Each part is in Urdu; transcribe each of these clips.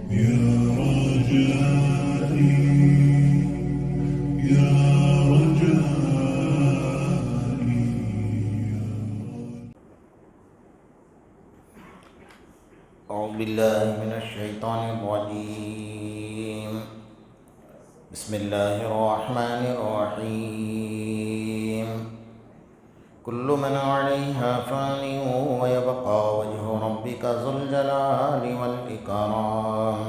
يا رجائي يا رجائي. أعوذ بالله من الشيطان الرجيم. بسم الله الرحمن الرحيم. كل من عليها فان ويبقى وجه ربك ذو الجلال والإكرام.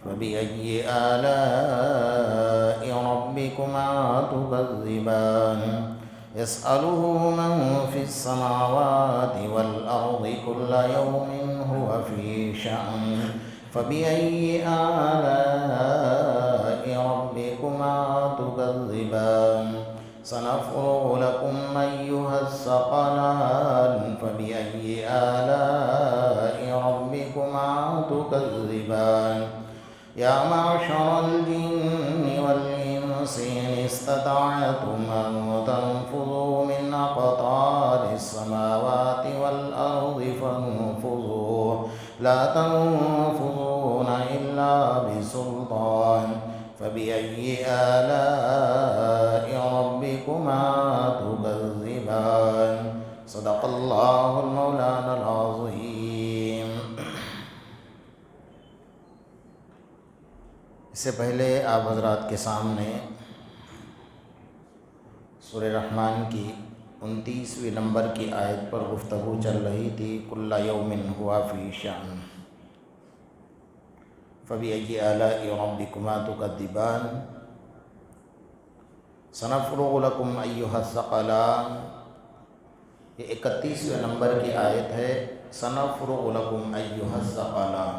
فبأي آلاء ربكما تكذبان. يسأله من في السماوات والأرض كل يوم هو في شأن. فبأي آلاء ربكما تكذبان. سنفرغ لكم أيها الثقلان. فبأي آلاء ربكما تكذبان. يا معشر الجن والإنس إن استطعتم أن تنفذوا من أقطار السماوات والأرض فانفذوا لا تنفذون إلا بسلطان. فبأي آلاء ربكما تكذبان. صدق الله المولانا العظيم. اس سے پہلے آپ حضرات کے سامنے سورہ رحمان کی 29ویں نمبر کی آیت پر گفتگو چل رہی تھی. کل یوم ہوا فی شأن. فبأي آلاء ربكما تكذبان. سنفرغ لكم أيها الثقلان. یہ 31ویں نمبر کی آیت ہے. سنفرغ لكم أيها الثقلان.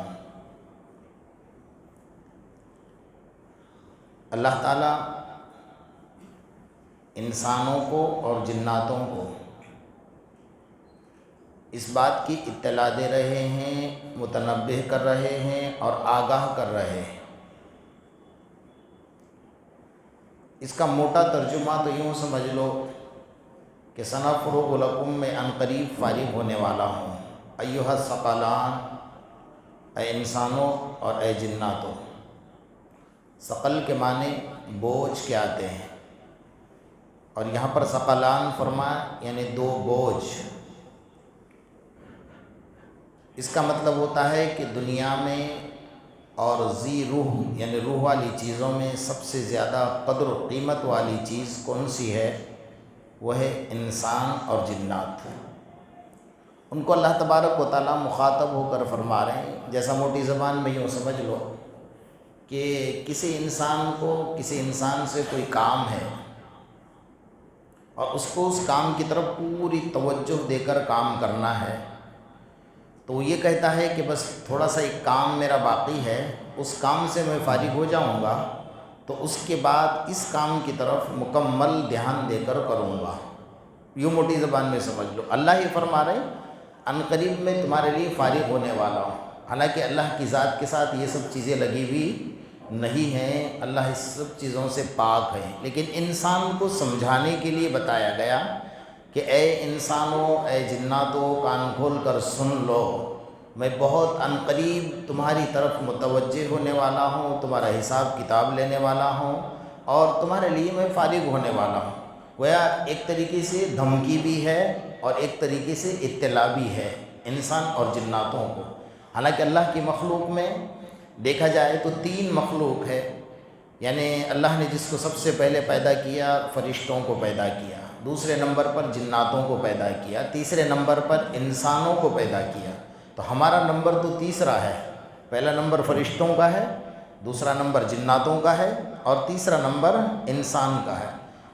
اللہ تعالیٰ انسانوں کو اور جناتوں کو اس بات کی اطلاع دے رہے ہیں، متنبہ کر رہے ہیں اور آگاہ کر رہے ہیں. اس کا موٹا ترجمہ تو یوں سمجھ لو کہ سنفرغ لکم میں عنقریب فارغ ہونے والا ہوں. ایھا الثقلان، اے انسانوں اور اے جناتوں. ثقل کے معنی بوجھ کے آتے ہیں، اور یہاں پر ثقلان فرمایا یعنی دو بوجھ. اس کا مطلب ہوتا ہے کہ دنیا میں اور ذی روح یعنی روح والی چیزوں میں سب سے زیادہ قدر و قیمت والی چیز کون سی ہے؟ وہ ہے انسان اور جنات. ان کو اللہ تبارک و تعالیٰ مخاطب ہو کر فرما رہے ہیں. جیسا موٹی زبان میں یوں سمجھ لو کہ کسی انسان سے کوئی کام ہے اور اس کو اس کام کی طرف پوری توجہ دے کر کام کرنا ہے، تو وہ یہ کہتا ہے کہ بس تھوڑا سا ایک کام میرا باقی ہے، اس کام سے میں فارغ ہو جاؤں گا تو اس کے بعد اس کام کی طرف مکمل دھیان دے کر کروں گا. یوں موٹی زبان میں سمجھ لو. اللہ یہ فرما رہے عنقریب میں تمہارے لیے فارغ ہونے والا ہوں. حالانکہ اللہ کی ذات کے ساتھ یہ سب چیزیں لگی ہوئی نہیں ہیں، اللہ اس سب چیزوں سے پاک ہے. لیکن انسان کو سمجھانے کے لیے بتایا گیا کہ اے انسانوں، اے جناتوں، کان کھول کر سن لو، میں بہت عنقریب تمہاری طرف متوجہ ہونے والا ہوں، تمہارا حساب کتاب لینے والا ہوں اور تمہارے لیے میں فارغ ہونے والا ہوں. گویا ایک طریقے سے دھمکی بھی ہے اور ایک طریقے سے اطلاع بھی ہے انسان اور جناتوں کو. حالانکہ اللہ کی مخلوق میں دیکھا جائے تو 3 مخلوق ہے. یعنی اللہ نے جس کو سب سے پہلے پیدا کیا فرشتوں کو پیدا کیا، دوسرے نمبر پر جناتوں کو پیدا کیا، تیسرے نمبر پر انسانوں کو پیدا کیا. تو ہمارا نمبر تو تیسرا ہے. پہلا نمبر فرشتوں کا ہے، دوسرا نمبر جناتوں کا ہے اور تیسرا نمبر انسان کا ہے.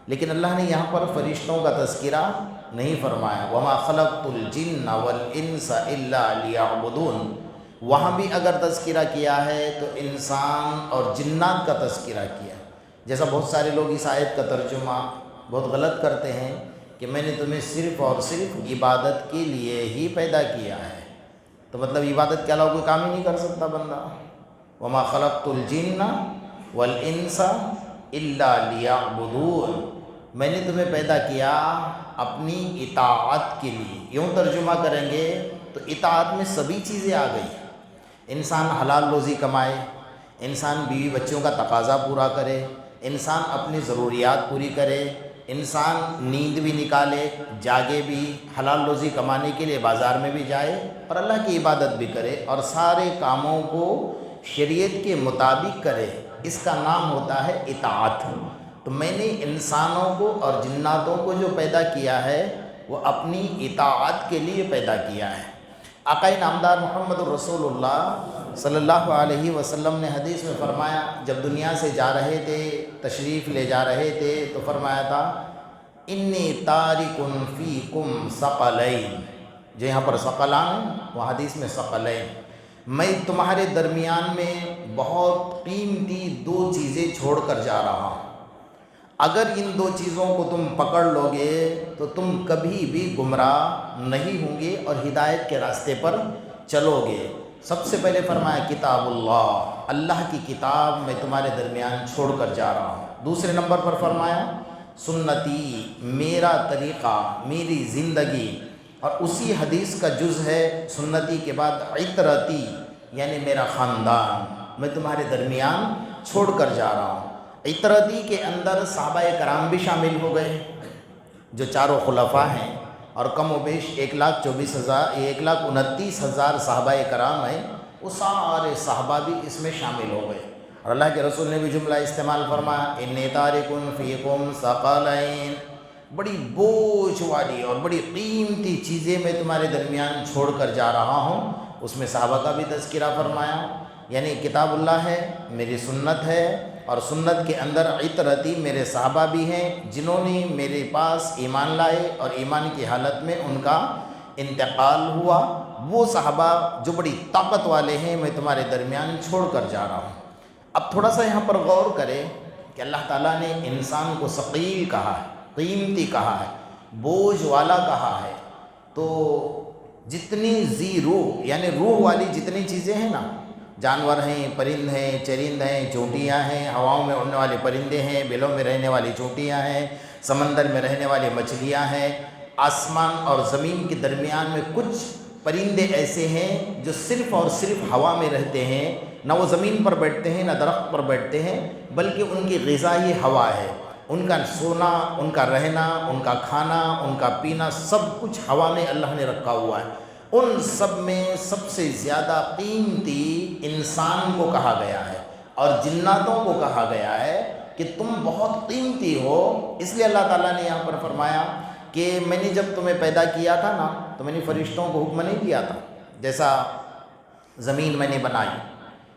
لیکن اللہ نے یہاں پر فرشتوں کا تذکرہ نہیں فرمایا. وما خلقت الجن والانس الا لیعبدون. وہاں بھی اگر تذکرہ کیا ہے تو انسان اور جنات کا تذکرہ کیا. جیسا بہت سارے لوگ اس آیت کا ترجمہ بہت غلط کرتے ہیں کہ میں نے تمہیں صرف اور صرف عبادت کے لیے ہی پیدا کیا ہے. تو مطلب عبادت کے علاوہ کوئی کام ہی نہیں کر سکتا بندہ. وما خلقت الجن والانس الا لیعبدون. میں نے تمہیں پیدا کیا اپنی اطاعت کے لیے. یوں ترجمہ کریں گے تو اطاعت میں سبھی چیزیں آ گئی. انسان حلال روزی کمائے، انسان بیوی بچوں کا تقاضا پورا کرے، انسان اپنی ضروریات پوری کرے، انسان نیند بھی نکالے، جاگے بھی، حلال روزی کمانے کے لیے بازار میں بھی جائے اور اللہ کی عبادت بھی کرے اور سارے کاموں کو شریعت کے مطابق کرے، اس کا نام ہوتا ہے اطاعت۔ تو میں نے انسانوں کو اور جناتوں کو جو پیدا کیا ہے وہ اپنی اطاعت کے لیے پیدا کیا ہے۔ آقا نامدار محمد الرسول اللہ صلی اللہ علیہ وسلم نے حدیث میں فرمایا، جب دنیا سے جا رہے تھے، تشریف لے جا رہے تھے، تو فرمایا تھا انی تارک فیکم ثقلین، جو یہاں پر ثقلان، وہ حدیث میں ثقلین، میں تمہارے درمیان میں بہت قیمتی دو چیزیں چھوڑ کر جا رہا ہوں، اگر ان دو چیزوں کو تم پکڑ لو گے تو تم کبھی بھی گمراہ نہیں ہوں گے اور ہدایت کے راستے پر چلو گے۔ سب سے پہلے فرمایا کتاب اللہ، اللہ کی کتاب میں تمہارے درمیان چھوڑ کر جا رہا ہوں۔ دوسرے نمبر پر فرمایا سنتی، میرا طریقہ، میری زندگی، اور اسی حدیث کا جز ہے سنتی کے بعد عطرتی، یعنی میرا خاندان میں تمہارے درمیان چھوڑ کر جا رہا ہوں۔ عطرتی کے اندر صحابہ کرام بھی شامل ہو گئے جو چاروں خلفاء ہیں، اور کم و بیش 1,29,000 صحابہ کرام ہیں، وہ سارے صحابہ بھی اس میں شامل ہو گئے۔ اور اللہ کے رسول نے بھی جملہ استعمال فرمایا انی تارک فیکم ثقلین، بڑی بوجھ والی اور بڑی قیمتی چیزیں میں تمہارے درمیان چھوڑ کر جا رہا ہوں۔ اس میں صحابہ کا بھی تذکرہ فرمایا، یعنی کتاب اللہ ہے، میری سنت ہے، اور سنت کے اندر عطرتی میرے صحابہ بھی ہیں جنہوں نے میرے پاس ایمان لائے اور ایمان کی حالت میں ان کا انتقال ہوا، وہ صحابہ جو بڑی طاقت والے ہیں میں تمہارے درمیان چھوڑ کر جا رہا ہوں۔ اب تھوڑا سا یہاں پر غور کرے کہ اللہ تعالیٰ نے انسان کو ثقیل کہا ہے، قیمتی کہا ہے، بوجھ والا کہا ہے، تو جتنی ذی روح یعنی روح والی جتنی چیزیں ہیں نا، جانور ہیں، پرند ہیں، چرند ہیں، چونٹیاں ہیں، ہواؤں میں اڑنے والے پرندے ہیں، بلوں میں رہنے والی چونٹیاں ہیں، سمندر میں رہنے والی مچھلیاں ہیں، آسمان اور زمین کے درمیان میں کچھ پرندے ایسے ہیں جو صرف اور صرف ہوا میں رہتے ہیں، نہ وہ زمین پر بیٹھتے ہیں نہ درخت پر بیٹھتے ہیں، بلکہ ان کی غذا ہی ہوا ہے، ان کا سونا، ان کا رہنا، ان کا کھانا، ان کا پینا، سب کچھ ہوا میں اللہ نے رکھا ہوا ہے۔ ان سب میں سب سے زیادہ قیمتی انسان کو کہا گیا ہے اور جناتوں کو کہا گیا ہے کہ تم بہت قیمتی ہو۔ اس لیے اللہ تعالیٰ نے یہاں پر فرمایا کہ میں نے جب تمہیں پیدا کیا تھا نا تو میں نے فرشتوں کو حکم نہیں کیا تھا، جیسا زمین میں نے بنائی،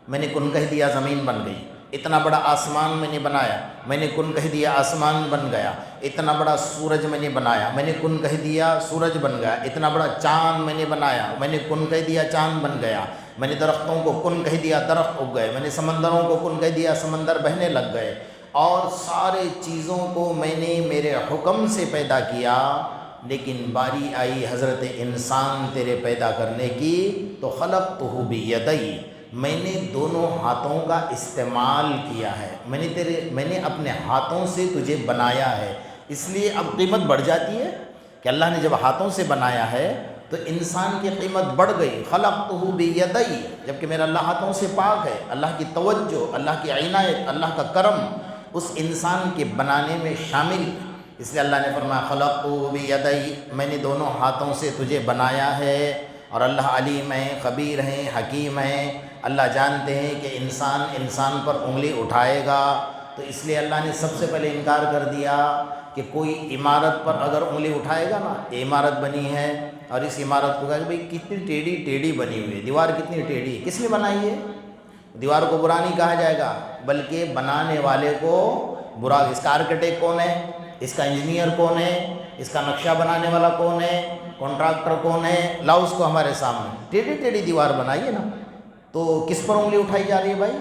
میں نے کن کہہ دیا زمین بن گئی، اتنا بڑا آسمان میں نے بنایا، میں نے کن کہہ دیا آسمان بن گیا، اتنا بڑا سورج میں نے بنایا، میں نے کن کہہ دیا سورج بن گیا، اتنا بڑا چاند میں نے بنایا، میں نے کن کہہ دیا چاند بن گیا، میں نے درختوں کو کن کہہ دیا درخت اگ گئے، میں نے سمندروں کو کن کہہ دیا سمندر بہنے لگ گئے، اور سارے چیزوں کو میں نے میرے حکم سے پیدا کیا۔ لیکن باری آئی حضرت انسان تیرے پیدا کرنے کی تو خلقتہ بیدی، میں نے دونوں ہاتھوں کا استعمال کیا ہے، میں نے اپنے ہاتھوں سے تجھے بنایا ہے۔ اس لیے اب قیمت بڑھ جاتی ہے کہ اللہ نے جب ہاتھوں سے بنایا ہے تو انسان کی قیمت بڑھ گئی، خلقتہ بیدی، جبکہ میرا اللہ ہاتھوں سے پاک ہے۔ اللہ کی توجہ، اللہ کی عنایت، اللہ کا کرم اس انسان کے بنانے میں شامل، اس لیے اللہ نے فرمایا خلقتہ بیدی، میں نے دونوں ہاتھوں سے تجھے بنایا ہے۔ اور اللہ علیم ہے، خبیر ہیں، حکیم ہیں، اللہ جانتے ہیں کہ انسان پر انگلی اٹھائے گا، تو اس لیے اللہ نے سب سے پہلے انکار کر دیا کہ کوئی عمارت پر اگر انگلی اٹھائے گا نا، یہ عمارت بنی ہے اور اس عمارت کو کہا کہ بھئی کتنی ٹیڑھی بنی ہوئی ہے، دیوار کتنی ٹیڑھی، کس نے بنائی ہے؟ دیوار کو برا نہیں کہا جائے گا بلکہ بنانے والے کو برا۔ اس کا آرکیٹیکٹ کون ہے، اس کا انجینئر کون ہے، اس کا نقشہ بنانے والا کون ہے، کانٹریکٹر کون ہے، لاؤ اس کو ہمارے سامنے، ٹیڑھی دیوار بنائیے نا، تو کس پر انگلی اٹھائی جا رہی ہے بھائی؟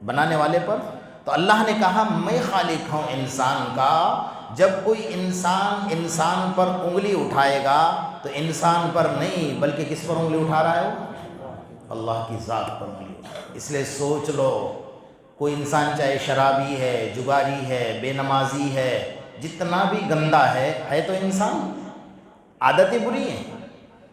بنانے والے پر۔ تو اللہ نے کہا میں خالق ہوں انسان کا، جب کوئی انسان پر انگلی اٹھائے گا تو انسان پر نہیں بلکہ کس پر انگلی اٹھا رہا ہے؟ اللہ کی ذات پر انگلی اٹھا رہا ہے۔ اس لیے سوچ لو، کوئی انسان چاہے شرابی ہے، جگاری ہے، بے نمازی ہے، جتنا بھی گندا ہے تو انسان، عادتیں بری ہیں،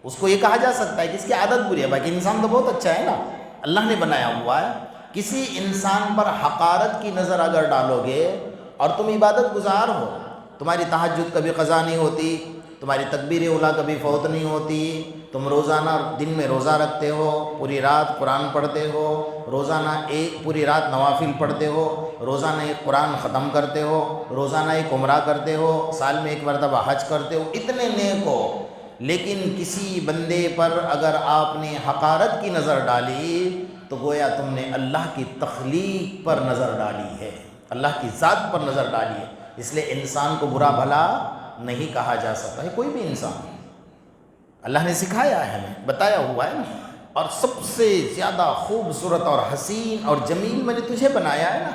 اس کو یہ کہا جا سکتا ہے کہ اس کی عادت بری ہے، باقی انسان تو بہت اچھا ہے نا۔ اللہ نے بنایا ہوا ہے۔ کسی انسان پر حقارت کی نظر اگر ڈالو گے اور تم عبادت گزار ہو، تمہاری تہجد کبھی قضا نہیں ہوتی، تمہاری تکبیر اولیٰ کبھی فوت نہیں ہوتی، تم روزانہ دن میں روزہ رکھتے ہو، پوری رات قرآن پڑھتے ہو، روزانہ پوری رات نوافل پڑھتے ہو، روزانہ ایک قرآن ختم کرتے ہو، روزانہ ایک عمرہ کرتے ہو، سال میں ایک مرتبہ حج کرتے ہو، اتنے نیک ہو، لیکن کسی بندے پر اگر آپ نے حقارت کی نظر ڈالی تو گویا تم نے اللہ کی تخلیق پر نظر ڈالی ہے، اللہ کی ذات پر نظر ڈالی ہے۔ اس لیے انسان کو برا بھلا نہیں کہا جا سکتا ہے، کوئی بھی انسان۔ اللہ نے سکھایا ہے، ہمیں بتایا ہوا ہے نا، اور سب سے زیادہ خوبصورت اور حسین اور جمیل میں نے تجھے بنایا ہے نا،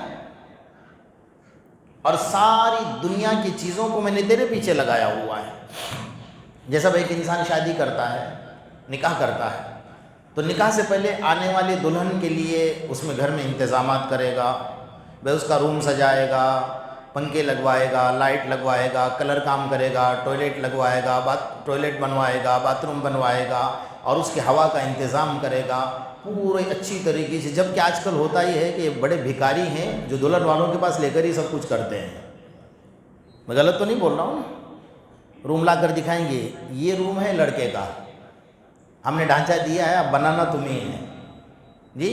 اور ساری دنیا کی چیزوں کو میں نے تیرے پیچھے لگایا ہوا ہے۔ جیسا ایک انسان شادی کرتا ہے، نکاح کرتا ہے، تو نکاح سے پہلے آنے والی دلہن کے لیے اس میں گھر میں انتظامات کرے گا، بھائی اس کا روم سجائے گا، پنکھے لگوائے گا، لائٹ لگوائے گا، کلر کام کرے گا، ٹوائلٹ لگوائے گا، ٹوائلٹ بنوائے گا، باتھ روم بنوائے گا، اور اس کی ہوا کا انتظام کرے گا پورے اچھی طریقے سے۔ جب کہ آج کل ہوتا یہ ہے کہ بڑے بھکاری ہیں جو دلہن والوں کے پاس لے کر ہی سب کچھ کرتے ہیں۔ میں غلط تو نہیں بول رہا ہوں نا؟ روم لا کر دکھائیں گے، یہ روم ہے لڑکے کا، ہم نے ڈھانچہ دیا ہے، اب بنانا تمہیں ہے جی۔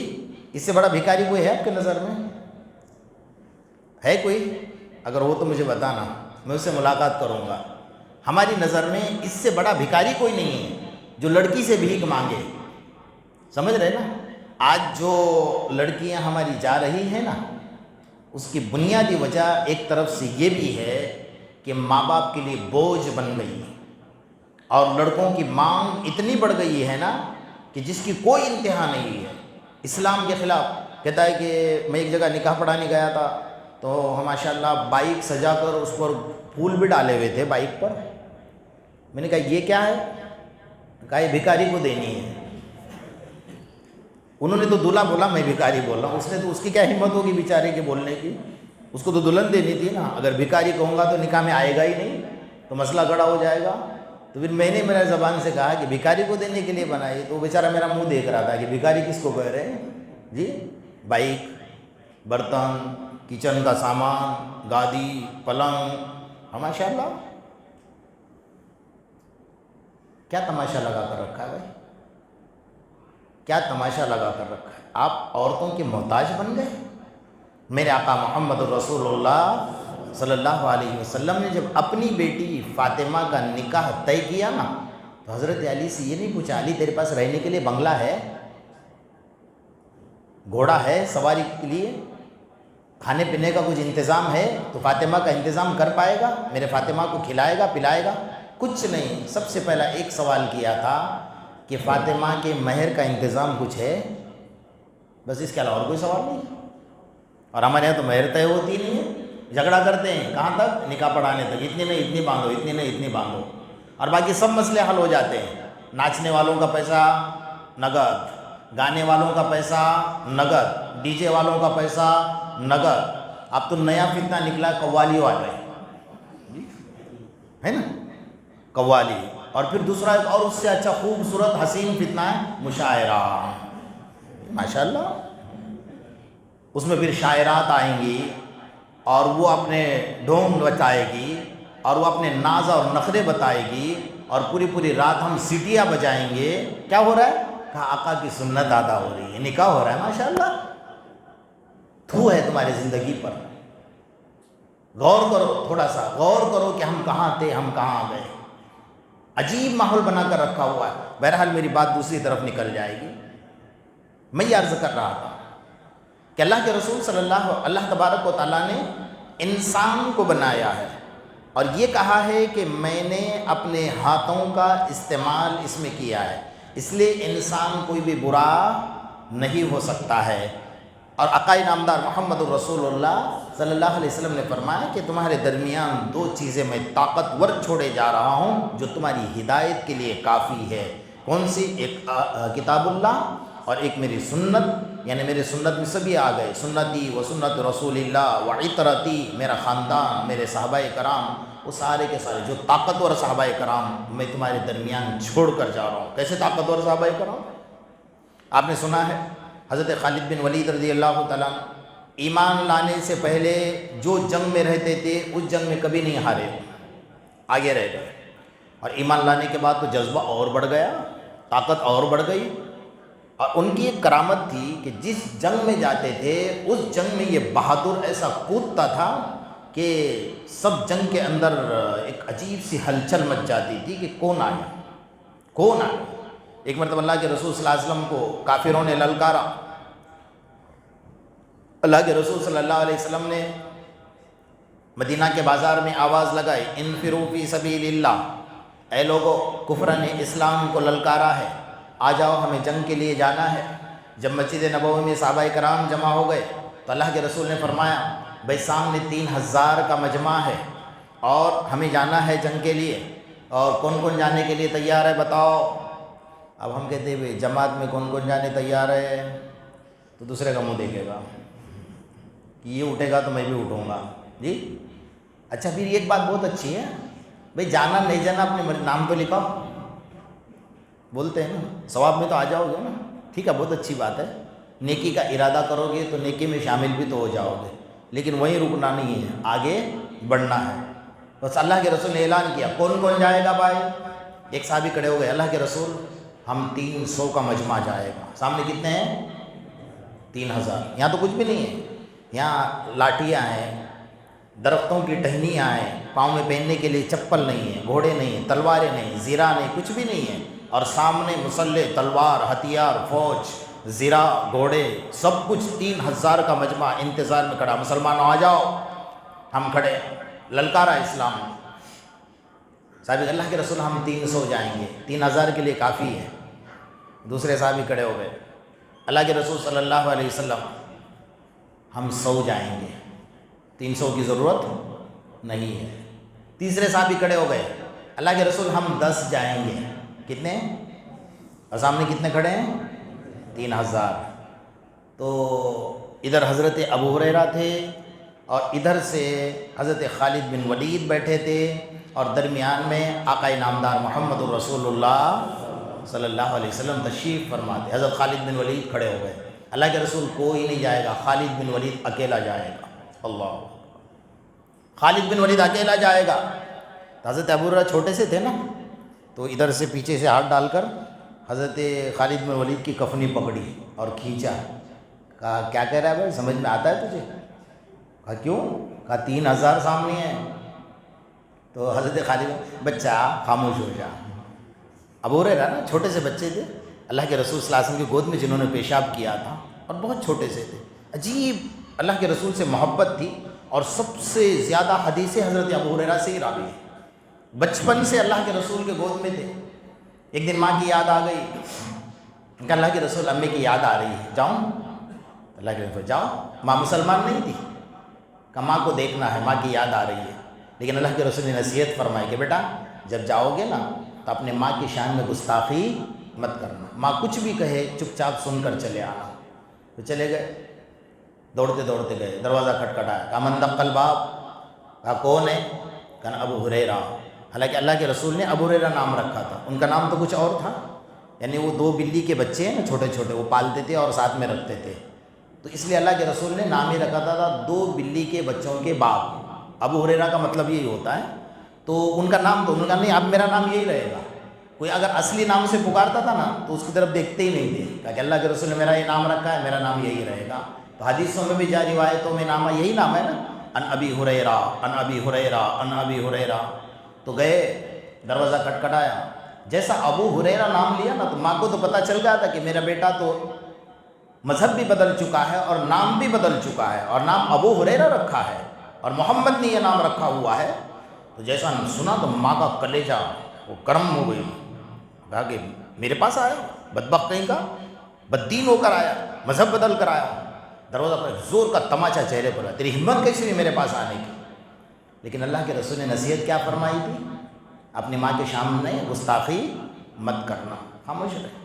اس سے بڑا بھکاری کوئی ہے آپ کے نظر میں؟ ہے کوئی؟ اگر وہ تو مجھے بتانا، میں اس سے ملاقات کروں گا۔ ہماری نظر میں اس سے بڑا بھکاری کوئی نہیں ہے جو لڑکی سے بھیک مانگے، سمجھ رہے نا؟ آج جو لڑکیاں ہماری جا رہی ہیں نا، اس کی بنیادی وجہ ایک طرف سے یہ بھی ہے کہ ماں باپ کے لیے بوجھ بن گئی ہے، اور لڑکوں کی مانگ اتنی بڑھ گئی ہے نا کہ جس کی کوئی انتہا نہیں ہے۔ اسلام کے خلاف کہتا ہے کہ میں ایک جگہ نکاح پڑھانے گیا تھا، تو ماشاءاللہ بائک سجا کر اس پر پھول بھی ڈالے ہوئے تھے بائک پر۔ میں نے کہا یہ کیا ہے؟ کہا یہ بھکاری کو دینی ہے۔ انہوں نے تو دلہا بولا، میں بھکاری بول رہا ہوں، اس نے تو، اس کی کیا ہمت ہوگی بیچارے کے بولنے کی؟ اس کو تو دلہن دینی تھی نا۔ اگر بھکاری کہوں گا تو نکاح میں آئے گا ہی نہیں، تو مسئلہ گڑا ہو جائے گا۔ تو پھر میں نے میرے زبان سے کہا کہ بھکاری کو دینے کے لیے بنائی، تو وہ بیچارہ میرا منہ دیکھ رہا تھا کہ بھکاری کس کو کہہ رہے ہیں جی؟ بائک، برتن، کچن کا سامان، گادی، پلنگ، ماشاءاللہ کیا تماشا لگا کر رکھا ہے بھائی، کیا تماشا لگا کر رکھا ہے؟ آپ عورتوں کے محتاج بن گئے۔ میرے آقا محمد رسول اللہ صلی اللہ علیہ وسلم نے جب اپنی بیٹی فاطمہ کا نکاح طے کیا نا، تو حضرت علی سے یہ نہیں پوچھا علی تیرے پاس رہنے کے لیے بنگلہ ہے، گھوڑا ہے سواری کے لیے، کھانے پینے کا کچھ انتظام ہے تو فاطمہ کا انتظام کر پائے گا، میرے فاطمہ کو کھلائے گا پلائے گا؟ کچھ نہیں۔ سب سے پہلا ایک سوال کیا تھا کہ فاطمہ کے مہر کا انتظام کچھ ہے؟ بس اس کے علاوہ اور کوئی سوال نہیں۔ اور ہمارے یہاں تو مہر طے ہوتی نہیں ہے، جھگڑا کرتے ہیں کہاں تک؟ نکاح پڑھانے تک، اتنی نہیں اتنی باندھو، اتنی نہیں اتنی باندھو، اور باقی سب مسئلے حل ہو جاتے ہیں۔ ناچنے والوں کا پیسہ نقد، گانے والوں کا پیسہ نقد، ڈی جے والوں کا پیسہ نقد۔ اب تو نیا فتنہ نکلا قوالی والے، ہے نا؟ قوالی، اور پھر دوسرا ایک اور اس سے اچھا خوبصورت حسین فتنہ ہے مشاعرہ، ماشاءاللہ۔ اس میں پھر شاعرات آئیں گی اور وہ اپنے ڈھونگ بتائے گی اور وہ اپنے ناز اور نخرے بتائے گی، اور پوری پوری رات ہم سیٹیاں بجائیں گے۔ کیا ہو رہا ہے؟ کہا آقا کی سنت ادا ہو رہی ہے، نکاح ہو رہا ہے، ماشاءاللہ۔ تھو ہے تمہاری زندگی پر، غور کرو، تھوڑا سا غور کرو کہ ہم کہاں تھے، ہم کہاں آ گئے۔ عجیب ماحول بنا کر رکھا ہوا ہے۔ بہرحال میری بات دوسری طرف نکل جائے گی۔ میں یہ عرض کر رہا تھا کہ اللہ کے رسول اللہ تبارک و تعالیٰ نے انسان کو بنایا ہے اور یہ کہا ہے کہ میں نے اپنے ہاتھوں کا استعمال اس میں کیا ہے، اس لیے انسان کوئی بھی برا نہیں ہو سکتا ہے۔ اور آقا نامدار محمد الرسول اللہ صلی اللہ علیہ وسلم نے فرمایا کہ تمہارے درمیان دو چیزیں میں طاقتور چھوڑے جا رہا ہوں جو تمہاری ہدایت کے لیے کافی ہے۔ کون سی؟ ایک کتاب اللہ اور ایک میری سنت، یعنی میرے سنت میں سبھی آ گئے، سنتی و سنت رسول اللہ و عطرتی، میرا خاندان، میرے صحابہ کرام، وہ سارے کے سارے جو طاقتور صحابہ کرام میں تمہارے درمیان چھوڑ کر جا رہا ہوں۔ کیسے طاقتور صحابہ کرام؟ آپ نے سنا ہے حضرت خالد بن ولید رضی اللہ تعالیٰ ایمان لانے سے پہلے جو جنگ میں رہتے تھے اس جنگ میں کبھی نہیں ہارے، آگے رہ گئے، اور ایمان لانے کے بعد تو جذبہ اور بڑھ گیا، طاقت اور بڑھ گئی، اور ان کی ایک کرامت تھی کہ جس جنگ میں جاتے تھے اس جنگ میں یہ بہادر ایسا کودتا تھا کہ سب جنگ کے اندر ایک عجیب سی ہلچل مچ جاتی تھی کہ کون آیا کون آیا۔ ایک مرتبہ اللہ کے رسول صلی اللہ علیہ وسلم کو کافروں نے للکارا، اللہ کے رسول صلی اللہ علیہ وسلم نے مدینہ کے بازار میں آواز لگائی، انفروا فی سبیل اللہ، اے لوگو کفر نے اسلام کو للکارا ہے، آ جاؤ ہمیں جنگ کے لیے جانا ہے۔ جب مسجد نبوی میں صحابہ کرام جمع ہو گئے تو اللہ کے رسول نے فرمایا بھائی سامنے 3000 کا مجمع ہے اور ہمیں جانا ہے جنگ کے لیے، اور کون کون جانے کے لیے تیار ہے بتاؤ۔ اب ہم کہتے ہیں بھائی جماعت میں کون کون جانے تیار ہے، تو دوسرے کا منہ دیکھے گا کہ یہ اٹھے گا تو میں بھی اٹھوں گا جی۔ اچھا پھر ایک بات بہت اچھی ہے بھائی، جانا نہیں جانا اپنے نام تو لکھاؤ، بولتے ہیں نا ثواب میں تو آ جاؤ گے نا، ٹھیک ہے بہت اچھی بات ہے، نیکی کا ارادہ کرو گے تو نیکی میں شامل بھی تو ہو جاؤ گے، لیکن وہیں رکنا نہیں ہے، آگے بڑھنا ہے۔ بس اللہ کے رسول نے اعلان کیا کون کون جائے گا بھائی، ایک صحابی کھڑے ہو گئے، اللہ کے رسول ہم 300 کا مجمع جائے گا۔ سامنے کتنے ہیں؟ 3000۔ یہاں تو کچھ بھی نہیں ہے، یہاں لاٹھیاں ہیں، درختوں کی ٹہنیاں ہیں، پاؤں میں پہننے کے لیے چپل نہیں ہے، گھوڑے نہیں ہیں، تلواریں نہیں، زیرہ نہیں، کچھ بھی نہیں ہے، اور سامنے مسلح، تلوار، ہتھیار، فوج، زیرہ، گھوڑے، سب کچھ، 3000 کا مجمع انتظار میں کھڑا، مسلمانوں آ جاؤ۔ ہم کھڑے، للکارا اسلام۔ صاحب اللہ کے رسول ہم 300 جائیں گے، 3000 کے لیے کافی ہے۔ دوسرے صحابی کھڑے ہو گئے، اللہ کے رسول صلی اللہ علیہ وسلم ہم 100 جائیں گے، 300 کی ضرورت نہیں ہے۔ تیسرے صحابی کھڑے ہو گئے، اللہ کے رسول ہم 10 جائیں گے۔ کتنے؟ اور سامنے کتنے کھڑے ہیں؟ 3000۔ تو ادھر حضرت ابو ہریرہ تھے اور ادھر سے حضرت خالد بن ولید بیٹھے تھے، اور درمیان میں آقا نامدار محمد الرسول اللہ صلی اللہ علیہ وسلم تشریف فرماتے۔ حضرت خالد بن ولید کھڑے ہو گئے، اللہ کے رسول کوئی نہیں جائے گا، خالد بن ولید اکیلا جائے گا۔ اللہ، خالد بن ولید اکیلا جائے گا۔ تو حضرت ابو ہریرہ چھوٹے سے تھے نا، تو ادھر سے پیچھے سے ہاتھ ڈال کر حضرت خالد بن ولید کی کفنی پکڑی اور کھینچا، کہا کیا کہہ رہا ہے بھائی، سمجھ میں آتا ہے تجھے؟ کہا کیوں؟ کہا 3000 سامنے ہیں۔ تو حضرت خالد، بچہ خاموش ہو جا۔ ابو ہریرہ نا چھوٹے سے بچے تھے، اللہ کے رسول صلی اللہ علیہ وسلم کی گود میں جنہوں نے پیشاب کیا تھا، اور بہت چھوٹے سے تھے، عجیب اللہ کے رسول سے محبت تھی، اور سب سے زیادہ حدیثیں حضرت ابو ہریرہ سے ہی راوی ہیں، بچپن سے اللہ کے رسول کے گود میں تھے۔ ایک دن ماں کی یاد آ گئی، کہ اللہ کے رسول امی کی یاد آ رہی ہے، جاؤں؟ اللہ کے رسول جاؤ۔ ماں مسلمان نہیں تھی، کہ ماں کو دیکھنا ہے، ماں کی یاد آ رہی ہے، لیکن اللہ کے رسول نے نصیحت فرمائی کہ بیٹا جب جاؤ گے نا تو اپنے ماں کی شان میں گستاخی مت کرنا، ماں کچھ بھی کہے چپ چاپ سن کر چلے آنا۔ تو چلے گئے، دوڑتے دوڑتے گئے، دروازہ کھٹکھٹایا، کہا من دق الباب، کہا کون ہے؟ کہا ابو ہریرہ۔ حالانکہ اللہ کے رسول نے ابو ہریرہ نام رکھا تھا، ان کا نام تو کچھ اور تھا، یعنی وہ 2 بلی کے بچے ہیں نا چھوٹے چھوٹے، وہ پالتے تھے اور ساتھ میں رکھتے تھے، تو اس لیے اللہ کے رسول نے نام ہی رکھا تھا 2 بلی کے بچوں کے باپ۔ ابو ہریرہ کا مطلب یہی ہوتا ہے، تو ان کا نام تو ان کا نہیں، اب میرا نام یہی رہے گا۔ کوئی اگر اصلی نام سے پکارتا تھا نا تو اس کی طرف دیکھتے ہی نہیں تھے، کہا کہ اللہ کے رسول نے میرا یہ نام رکھا ہے، میرا نام یہی رہے گا۔ تو حدیثوں میں بھی جا روایتوں میں نام یہی نام ہے نا، ان ابی ہریرہ، ان ابی ہریرہ، ان ابی ہریرہ۔ تو گئے، دروازہ کھٹکھٹایا، جیسا ابو ہریرہ نام لیا نا تو ماں کو تو پتہ چل گیا تھا کہ میرا بیٹا تو مذہب بھی بدل چکا ہے اور نام بھی بدل چکا ہے، اور نام ابو ہریرہ رکھا ہے اور محمد نے یہ نام رکھا ہوا ہے۔ تو جیسا سنا تو ماں کا کلیجہ وہ گرم ہو گئی، کہا کہ میرے پاس آیا، بدبخت کہیں کا، بددین ہو کر آیا، مذہب بدل کر آیا۔ دروازہ پر زور کا تماچا چہرے پر، تیری ہمت کیسی ہوئی میرے پاس آنے کی؟ لیکن اللہ کے رسول نے نصیحت کیا فرمائی تھی؟ اپنی ماں کے سامنے گستاخی مت کرنا، خاموش رہے۔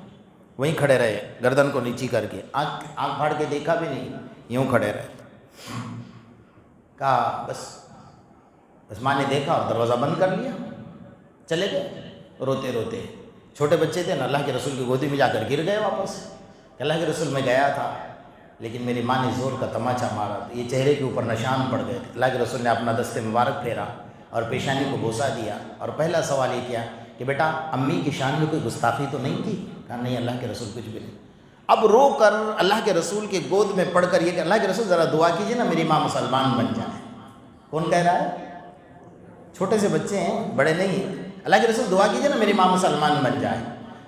وہیں کھڑے رہے، گردن کو نیچی کر کے، آنکھ پھاڑ کے دیکھا بھی نہیں، یوں کھڑے رہے۔ کہا بس ماں نے دیکھا اور دروازہ بند کر لیا، چلے گئے روتے روتے۔ چھوٹے بچے تھے نا، اللہ کے رسول کی گودی میں جا کر گر گئے واپس۔ کہ اللہ کے رسول میں گیا تھا لیکن میری ماں نے زور کا تماچا مارا، تو یہ چہرے کے اوپر نشان پڑ گئے تھے۔ اللہ کے رسول نے اپنا دست مبارک پھیرا اور پیشانی کو بوسہ دیا اور پہلا سوال یہ کیا کہ بیٹا امی کی شان میں کوئی گستاخی تو نہیں کی؟ کہا نہیں اللہ کے رسول کچھ بھی نہیں۔ اب رو کر اللہ کے رسول کے گود میں پڑھ کر یہ کہ اللہ کے رسول ذرا دعا کیجیے نا میری ماں مسلمان بن جائے۔ کون کہہ رہا ہے؟ چھوٹے سے بچے ہیں، بڑے نہیں ہیں۔ اللہ کے رسول دعا کیجیے نا میری ماں مسلمان بن جائے۔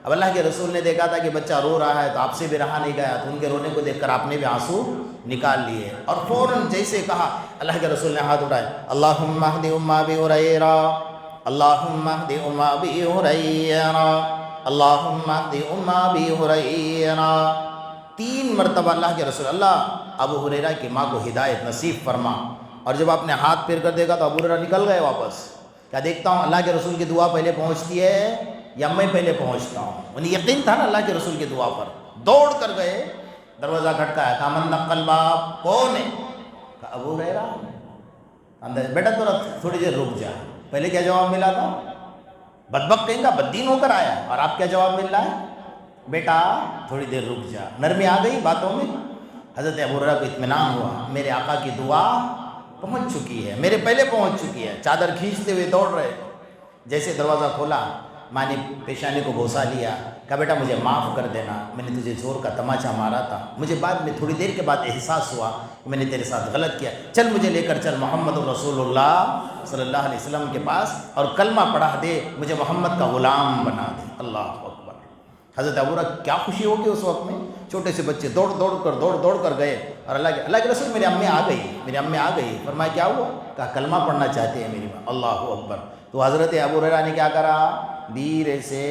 اب اللہ کے رسول نے دیکھا تھا کہ بچہ رو رہا ہے تو آپ سے بھی رہا نہیں گیا، تو ان کے رونے کو دیکھ کر آپ نے بھی آنسو نکال لیے اور فوراً جیسے کہا اللہ کے رسول نے ہاتھ اٹھائے، اللہم اہد ام ابی ہریرہ، اللہم اہد ام ابی ہریرہ، اللہم اہد ام ابی ہریرہ۔ 3 مرتبہ اللہ کے رسول اللہ ابو ہریرہ کی ماں کو ہدایت نصیب فرما۔ اور جب آپ نے ہاتھ پھیر کر دیکھا تو ابو ہریرہ نکل گئے واپس۔ کیا دیکھتا ہوں اللہ کے رسول کی دعا پہلے پہنچتی ہے یا میں پہلے پہنچتا ہوں؟ انہیں یقین تھا نا اللہ کے رسول کی دعا پر، دوڑ کر گئے، دروازہ کھٹکایا، کہا من دق الباب، کون ہے؟ کہا ابو ہریرہ۔ اندر بیٹا تھوڑی دیر رک جا۔ پہلے کیا جواب ملا تھا؟ بدبخت کہیں گا بددین ہو کر آیا، اور آپ کیا جواب مل رہا ہے؟ بیٹا تھوڑی دیر رک جا۔ نرمی آ گئی باتوں میں۔ حضرت ابو ہریرہ کو اطمینان ہوا، میرے آقا کی دعا پہنچ چکی ہے، میرے پہلے پہنچ چکی ہے۔ چادر کھینچتے ہوئے دوڑ رہے، جیسے دروازہ کھولا ماں نے پیشانی کو بوسہ لیا، کہا بیٹا مجھے معاف کر دینا، میں نے تجھے زور کا تماچا مارا تھا، مجھے بعد میں تھوڑی دیر کے بعد احساس ہوا کہ میں نے تیرے ساتھ غلط کیا، چل مجھے لے کر چل محمد رسول اللہ صلی اللہ علیہ وسلم کے پاس اور کلمہ پڑھا دے، مجھے محمد کا غلام بنا دے۔ اللہ اکبر۔ حضرت ابو ہریرہ کیا خوشی ہوگی اس وقت میں، چھوٹے سے بچے دوڑ کر گئے اور اللہ کے رسول میری امی آ گئی، فرمایا کیا ہوا؟ کہا کلمہ پڑھنا چاہتے ہیں میری ماں۔ اللہ اکبر۔ تو حضرت ابو ہریرہ نے کیا کرا؟ دھیرے سے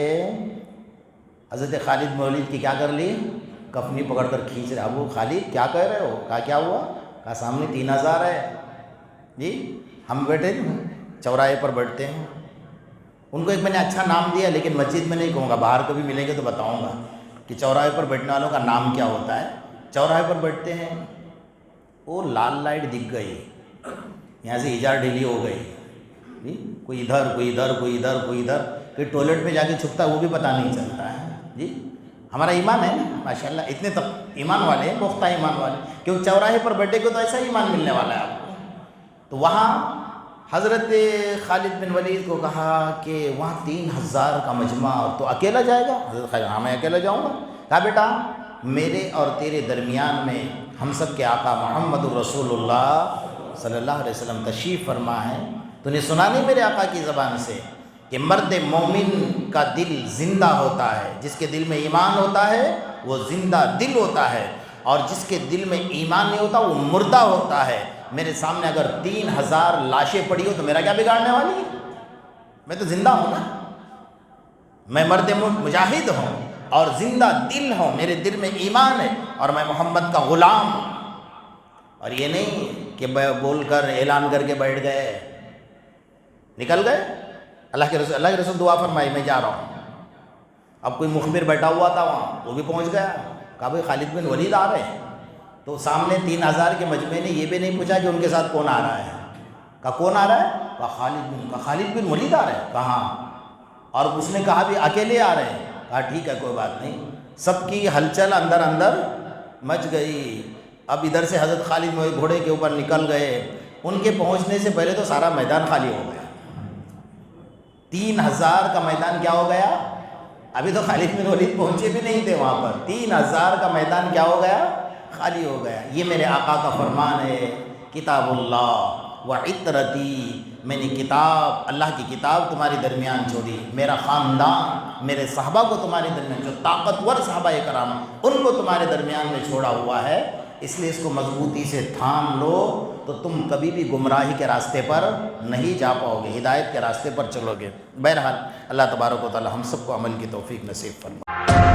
حضرت خالد بن ولید کی کیا کر لی؟ کفنی پکڑ کر کھینچ رہے۔ ابو خالد کیا کہہ رہے ہو؟ کہا کیا ہوا؟ کہا سامنے 3000 ہے جی، ہم بیٹھے چوراہے پر بیٹھتے ہیں۔ ان کو ایک میں نے اچھا نام دیا لیکن مسجد میں نہیں کہوں گا، باہر کبھی ملیں گے تو بتاؤں گا کہ چوراہے پر بیٹھنے والوں کا نام کیا ہوتا ہے۔ چوراہے پر بیٹھتے ہیں، وہ لال لائٹ دکھ گئی، یہاں سے ایجار ڈھیلی ہو گئی جی، کوئی ادھر کوئی ادھر کوئی ادھر کوئی ادھر، کہ ٹوائلٹ میں جا کے چھپتا ہے وہ بھی پتہ نہیں چلتا ہے جی۔ ہمارا ایمان ہے نا ماشاءاللہ، اتنے تک ایمان والے ہیں، پختہ ایمان والے، کیوں چوراہے پر بیٹھے کو تو ایسا ایمان ملنے والا ہے آپ کو۔ تو وہاں حضرت خالد بن ولید کو کہا کہ وہاں 3000 کا مجمع اور تو اکیلا جائے گا؟ حضرت خالد ہاں میں اکیلا جاؤں گا۔ کہا بیٹا میرے اور تیرے درمیان میں ہم سب کے آقا محمد الرسول اللہ صلی اللہ علیہ وسلم تشریف فرما ہے، تو نے سنا نہیں میرے آقا کی زبان سے کہ مرد مومن کا دل زندہ ہوتا ہے، جس کے دل میں ایمان ہوتا ہے وہ زندہ دل ہوتا ہے، اور جس کے دل میں ایمان نہیں ہوتا وہ مردہ ہوتا ہے۔ میرے سامنے اگر 3000 لاشیں پڑی ہو تو میرا کیا بگاڑنے والی ہے؟ میں تو زندہ ہوں نا، میں مرد مجاہد ہوں اور زندہ دل ہوں، میرے دل میں ایمان ہے اور میں محمد کا غلام ہوں۔ اور یہ نہیں کہ بول کر اعلان کر کے بیٹھ گئے، نکل گئے۔ اللہ کے رسول دعا فرمائی میں جا رہا ہوں۔ اب کوئی مخبر بیٹھا ہوا تھا وہاں، وہ بھی پہنچ گیا، کہا بھائی خالد بن ولید آ رہے ہیں۔ تو سامنے 3000 کے مجمع نے یہ بھی نہیں پوچھا کہ ان کے ساتھ کون آ رہا ہے، کہا کون آ رہا ہے؟ کہا خالد بن ولید آ رہے ہیں۔ کہاں؟ اور اس نے کہا بھی اکیلے آ رہے ہیں۔ کہا ٹھیک ہے کوئی بات نہیں۔ سب کی ہلچل اندر اندر مچ گئی۔ اب ادھر سے حضرت خالد گھوڑے کے اوپر نکل گئے، ان کے پہنچنے سے پہلے تو سارا میدان خالی ہو گیا۔ 3000 کا میدان کیا ہو گیا؟ ابھی تو خالد بن ولید پہنچے بھی نہیں تھے وہاں پر، 3000 کا میدان کیا ہو گیا؟ خالی ہو گیا۔ یہ میرے آقا کا فرمان ہے، کتاب اللہ و عطرتی، میں نے کتاب، اللہ کی کتاب تمہارے درمیان چھوڑی، میرا خاندان، میرے صحابہ کو تمہارے درمیان، جو طاقتور صحابہ کرام ان کو تمہارے درمیان میں چھوڑا ہوا ہے، اس لیے اس کو مضبوطی سے تھام لو تو تم کبھی بھی گمراہی کے راستے پر نہیں جا پاؤ گے، ہدایت کے راستے پر چلو گے۔ بہرحال اللہ تبارک و تعالی ہم سب کو عمل کی توفیق نصیب فرمائے۔